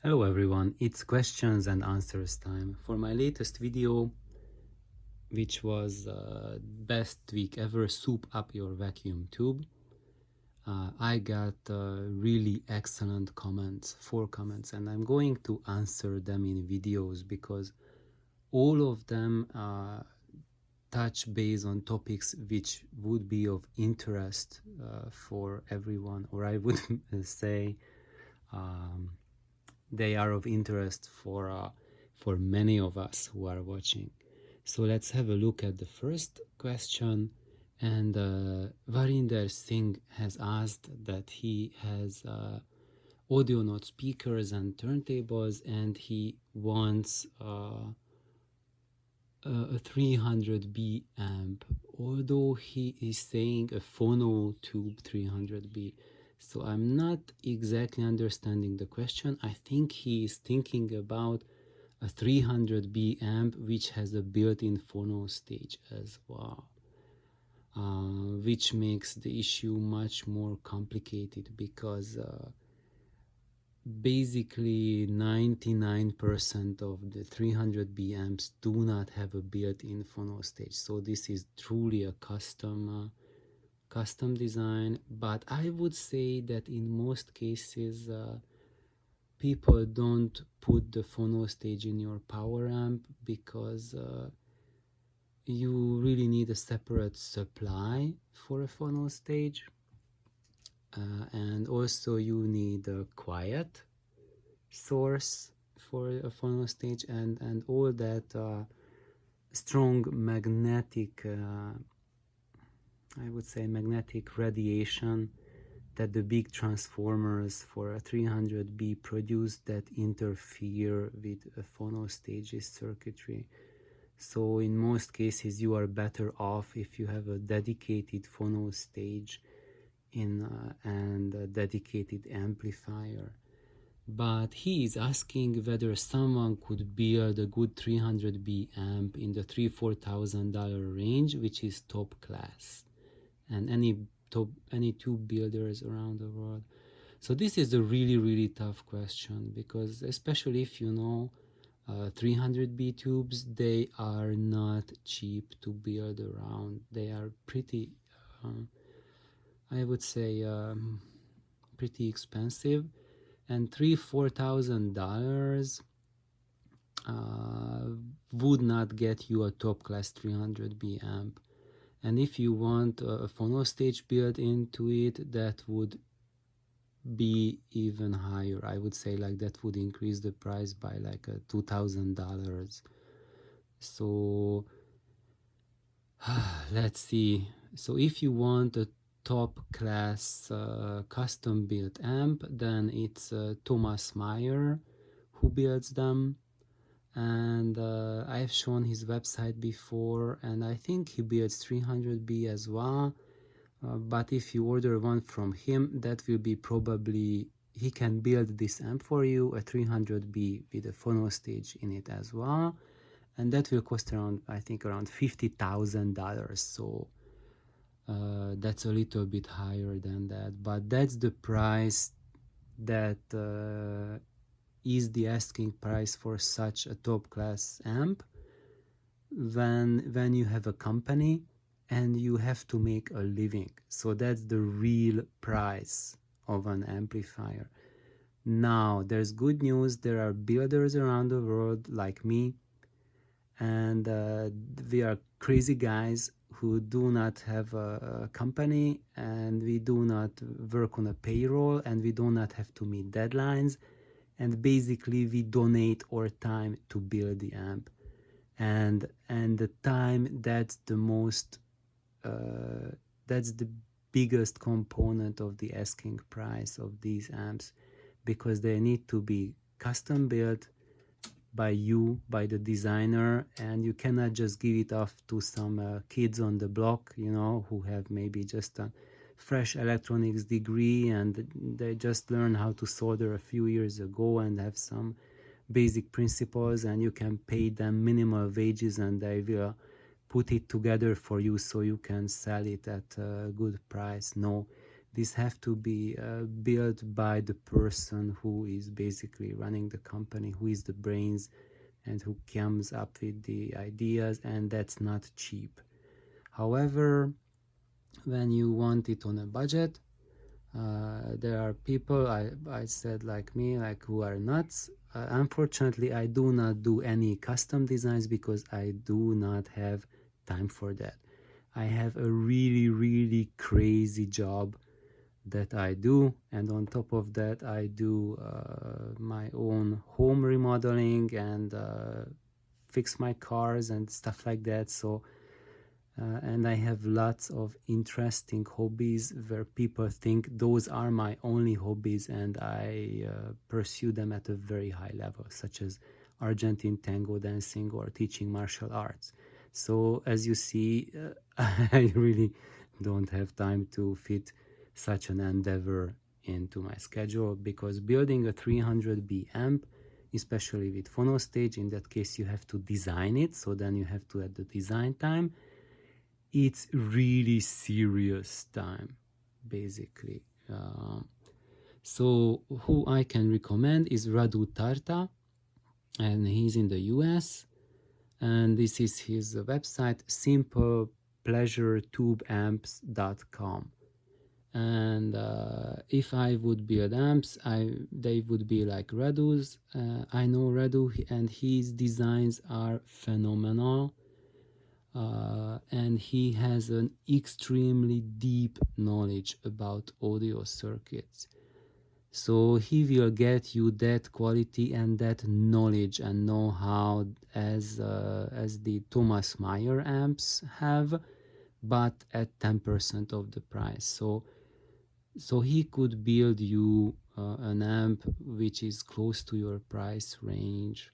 Hello everyone, it's questions and answers time. For my latest video, which was best tweak ever, soup up your vacuum tube, I got really excellent comments, 4 comments, and I'm going to answer them in videos because all of them touch base on topics which would be of interest for everyone, or I would say um, they are of interest for many of us who are watching. So let's have a look at the first question. And Varinder Singh has asked that he has audio note speakers and turntables, and he wants a 300B amp, although he is saying a Phono tube 300B. So I'm not exactly understanding the question. I think he is thinking about a 300B amp which has a built-in Phono stage as well, which makes the issue much more complicated because basically 99% of the 300B amps do not have a built-in Phono stage. So this is truly a custom design, but I would say that in most cases people don't put the Phono stage in your power amp because you really need a separate supply for a Phono stage, and also you need a quiet source for a Phono stage, and all that strong magnetic I would say magnetic radiation that the big transformers for a 300B produce that interfere with a Phono stage's circuitry. So in most cases you are better off if you have a dedicated Phono stage and a dedicated amplifier. But he is asking whether someone could build a good 300B amp in the $3,000-4,000 range, which is top class, and any tube builders around the world. So this is a really tough question, because especially if you know 300B tubes, they are not cheap to build around. They are pretty I would say pretty expensive, and $3,000-4,000 would not get you a top class 300B amp. And if you want a Phono stage built into it, that would be even higher. I would say like that would increase the price by like $2,000. So let's see. So if you want a top class custom built amp, then it's Thomas Meyer who builds them, and I've shown his website before, and I think he builds 300B as well. But if you order one from him, that will be probably, he can build this amp for you, a 300B with a Phono stage in it as well, and that will cost around, I think, around $50,000. So that's a little bit higher than that, but that's the price that is the asking price for such a top class amp when you have a company and you have to make a living. So that's the real price of an amplifier. Now there's good news. There are builders around the world like me, and we are crazy guys who do not have a company, and we do not work on a payroll, and we do not have to meet deadlines, and basically we donate our time to build the amp, and the time, that's the most that's the biggest component of the asking price of these amps, because they need to be custom built by you, by the designer, and you cannot just give it off to some kids on the block, you know, who have maybe just a fresh electronics degree and they just learn how to solder a few years ago and have some basic principles, and you can pay them minimal wages and they will put it together for you so you can sell it at a good price. No, This have to be built by the person who is basically running the company, who is the brains and who comes up with the ideas, and that's not cheap. However, when you want it on a budget, there are people, I said like me, like who are nuts. Unfortunately, I do not do any custom designs because I do not have time for that. I have a really crazy job that I do, and on top of that I do my own home remodeling and fix my cars and stuff like that. So and I have lots of interesting hobbies where people think those are my only hobbies, and I pursue them at a very high level, such as Argentine tango dancing or teaching martial arts. So as you see, I really don't have time to fit such an endeavor into my schedule, because building a 300B amp, especially with Phono stage, in that case you have to design it, so then you have to add the design time. It's really serious time, basically. So who I can recommend is Radu Tarta, and he's in the US, and this is his website, simplepleasuretubeamps.com. And if I would build amps, they would be like Radu's. I know Radu, and his designs are phenomenal. And he has an extremely deep knowledge about audio circuits. So he will get you that quality and that knowledge and know-how as the Thomas Meyer amps have, but at 10% of the price. So he could build you an amp which is close to your price range.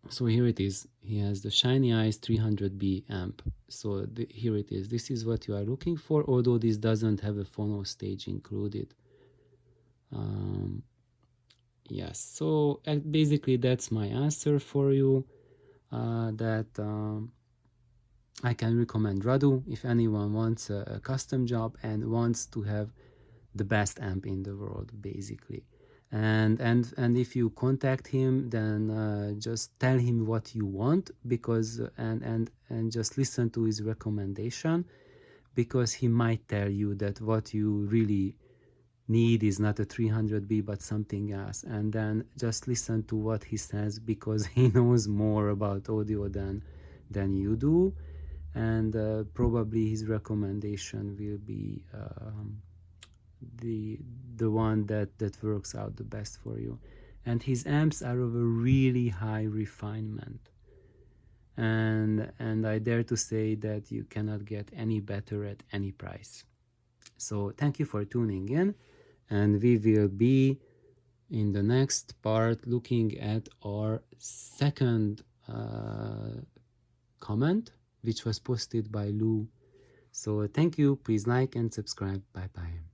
So here it is. He has the Shiny Eyes 300B amp. So here it is. This is what you are looking for, although this doesn't have a phono stage included. Yes, so basically that's my answer for you. That I can recommend Radu if anyone wants a custom job and wants to have the best amp in the world, basically. And if you contact him, then just tell him what you want, because and just listen to his recommendation, because he might tell you that what you really need is not a 300B but something else, and then just listen to what he says, because he knows more about audio than you do, and probably his recommendation will be the one that works out the best for you. And his amps are of a really high refinement, and I dare to say that you cannot get any better at any price. So thank you for tuning in, and we will be in the next part looking at our second comment, which was posted by Lou. So thank you, please like and subscribe. Bye bye.